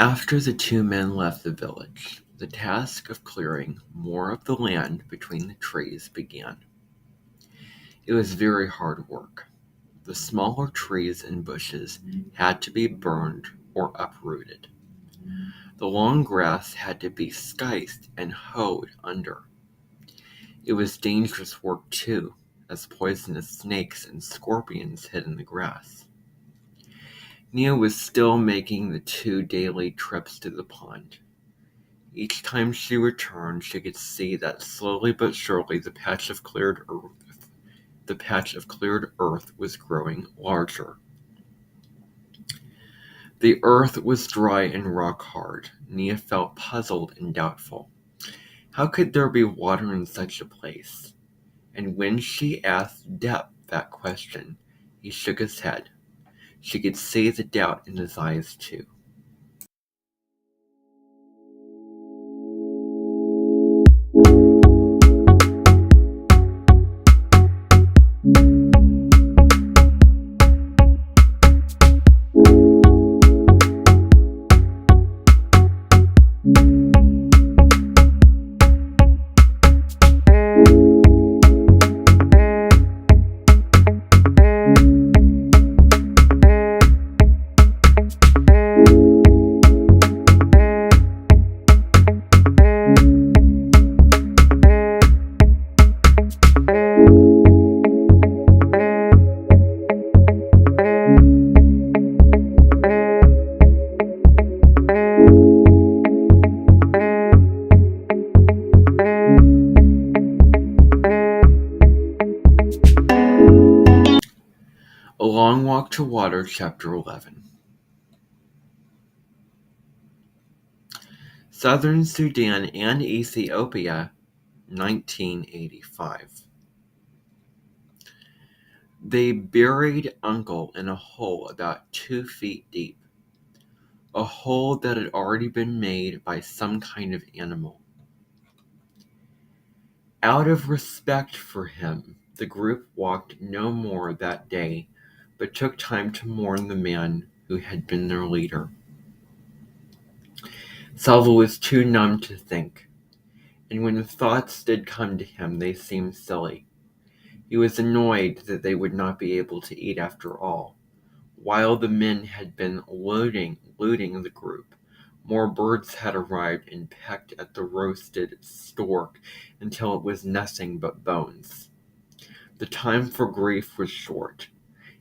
After the two men left the village, the task of clearing more of the land between the trees began. It was very hard work. The smaller trees and bushes had to be burned or uprooted. The long grass had to be scythed and hoed under. It was dangerous work too, as poisonous snakes and scorpions hid in the grass. Nia was still making the 2 daily trips to the pond. Each time she returned, she could see that slowly but surely the patch of cleared earth was growing larger. The earth was dry and rock hard. Nia felt puzzled and doubtful. How could there be water in such a place? And when she asked Depp that question, he shook his head. She could see the doubt in his eyes too. A Long Walk to Water, Chapter 11. Southern Sudan and Ethiopia, 1985. They buried Uncle in a hole about 2 feet deep, a hole that had already been made by some kind of animal. Out of respect for him, the group walked no more that day, but took time to mourn the man who had been their leader. Salva was too numb to think, and when the thoughts did come to him, they seemed silly. He was annoyed that they would not be able to eat after all. While the men had been looting the group, more birds had arrived and pecked at the roasted stork until it was nothing but bones. The time for grief was short,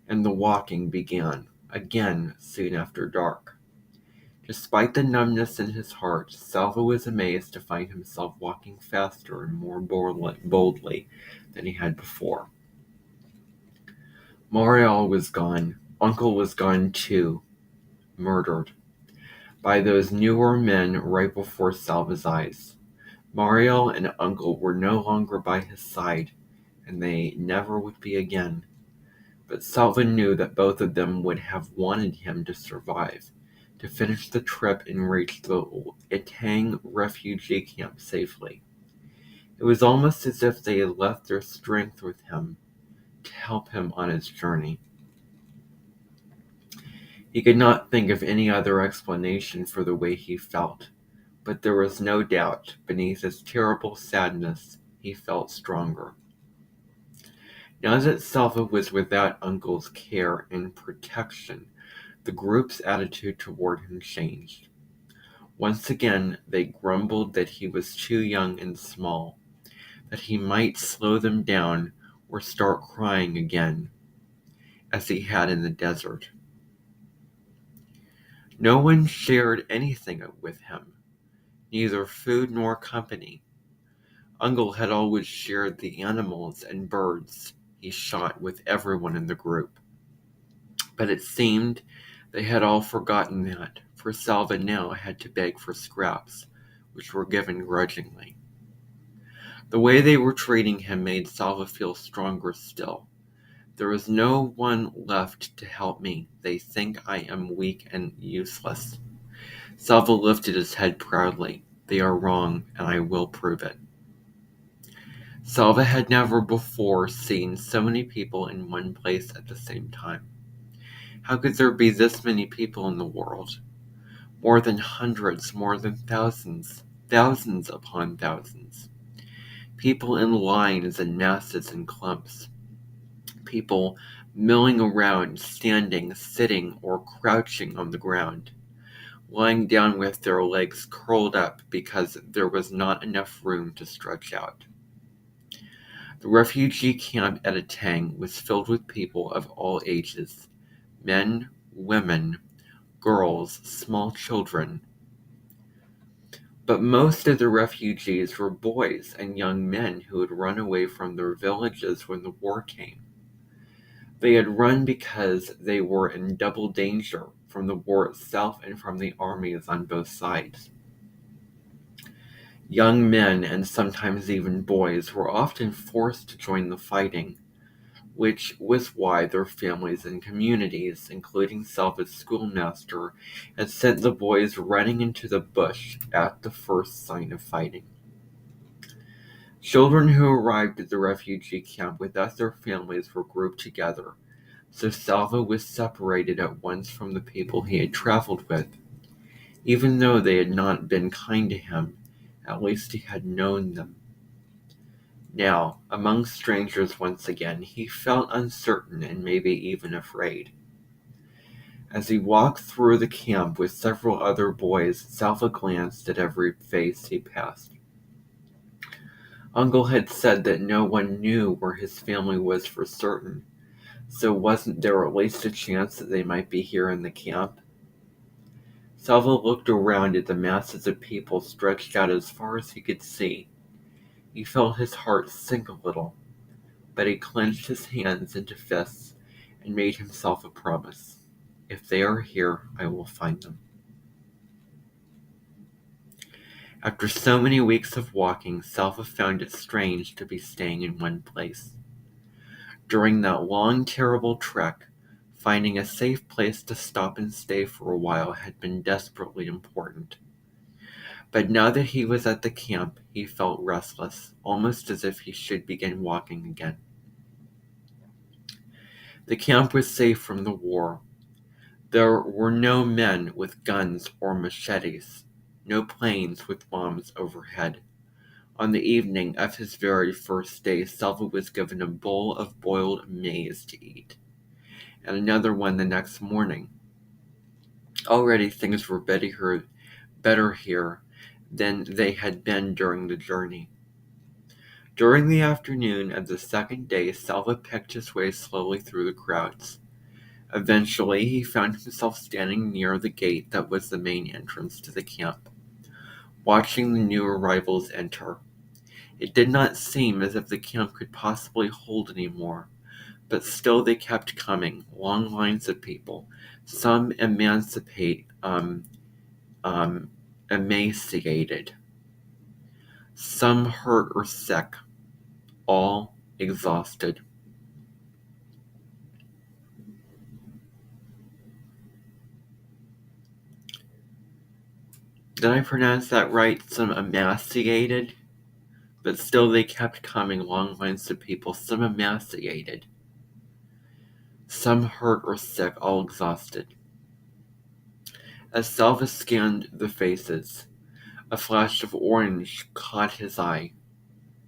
and the walking began again soon after dark. Despite the numbness in his heart, Salva was amazed to find himself walking faster and more boldly than he had before. Mariel was gone. Uncle was gone too, murdered by those newer men right before Salva's eyes. Mariel and Uncle were no longer by his side, and they never would be again. But Salva knew that both of them would have wanted him to survive, to finish the trip and reach the Etang refugee camp safely. It was almost as if they had left their strength with him to help him on his journey. He could not think of any other explanation for the way he felt, but there was no doubt, beneath his terrible sadness, he felt stronger. Now that Salva was without Uncle's care and protection, the group's attitude toward him changed. Once again, they grumbled that he was too young and small, that he might slow them down or start crying again, as he had in the desert. No one shared anything with him, neither food nor company. Uncle had always shared the animals and birds he shot with everyone in the group. But it seemed they had all forgotten that, for Salva now had to beg for scraps, which were given grudgingly. The way they were treating him made Salva feel stronger still. There is no one left to help me. They think I am weak and useless. Salva lifted his head proudly. They are wrong, and I will prove it. Salva had never before seen so many people in one place at the same time. How could there be this many people in the world? More than hundreds, more than thousands, thousands upon thousands. People in lines and masses and clumps. People milling around, standing, sitting, or crouching on the ground, lying down with their legs curled up because there was not enough room to stretch out. The refugee camp at Atang was filled with people of all ages, men, women, girls, small children. But most of the refugees were boys and young men who had run away from their villages when the war came. They had run because they were in double danger from the war itself and from the armies on both sides. Young men, and sometimes even boys, were often forced to join the fighting, which was why their families and communities, including Selva's schoolmaster, had sent the boys running into the bush at the first sign of fighting. Children who arrived at the refugee camp without their families were grouped together, so Salva was separated at once from the people he had traveled with. Even though they had not been kind to him, at least he had known them. Now, among strangers once again, he felt uncertain and maybe even afraid. As he walked through the camp with several other boys, Salva glanced at every face he passed. Uncle had said that no one knew where his family was for certain, so wasn't there at least a chance that they might be here in the camp? Salva looked around at the masses of people stretched out as far as he could see. He felt his heart sink a little, but he clenched his hands into fists and made himself a promise. If they are here, I will find them. After so many weeks of walking, Salva found it strange to be staying in one place. During that long, terrible trek, finding a safe place to stop and stay for a while had been desperately important. But now that he was at the camp, he felt restless, almost as if he should begin walking again. The camp was safe from the war. There were no men with guns or machetes, no planes with bombs overhead. On the evening of his very first day, Salva was given a bowl of boiled maize to eat, and another one the next morning. Already things were better here than they had been during the journey. During the afternoon of the second day, Salva picked his way slowly through the crowds. Eventually, he found himself standing near the gate that was the main entrance to the camp, watching the new arrivals enter. It did not seem as if the camp could possibly hold any more, but still they kept coming, long lines of people, some emaciated, some hurt or sick, all exhausted. Did I pronounce that right? Some emaciated? But still they kept coming, long lines of people, some emaciated, some hurt or sick, all exhausted. As Salva scanned the faces, a flash of orange caught his eye.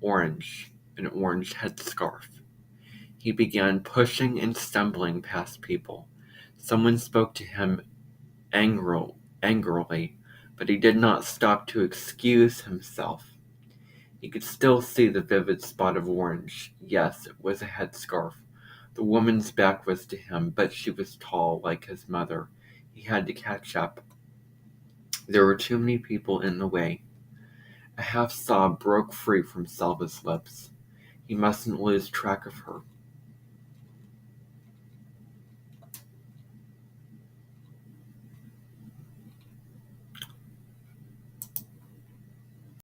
Orange, an orange headscarf. He began pushing and stumbling past people. Someone spoke to him angrily, but he did not stop to excuse himself. He could still see the vivid spot of orange. Yes, it was a headscarf. The woman's back was to him, but she was tall, like his mother. He had to catch up. There were too many people in the way. A half sob broke free from Salva's lips. He mustn't lose track of her.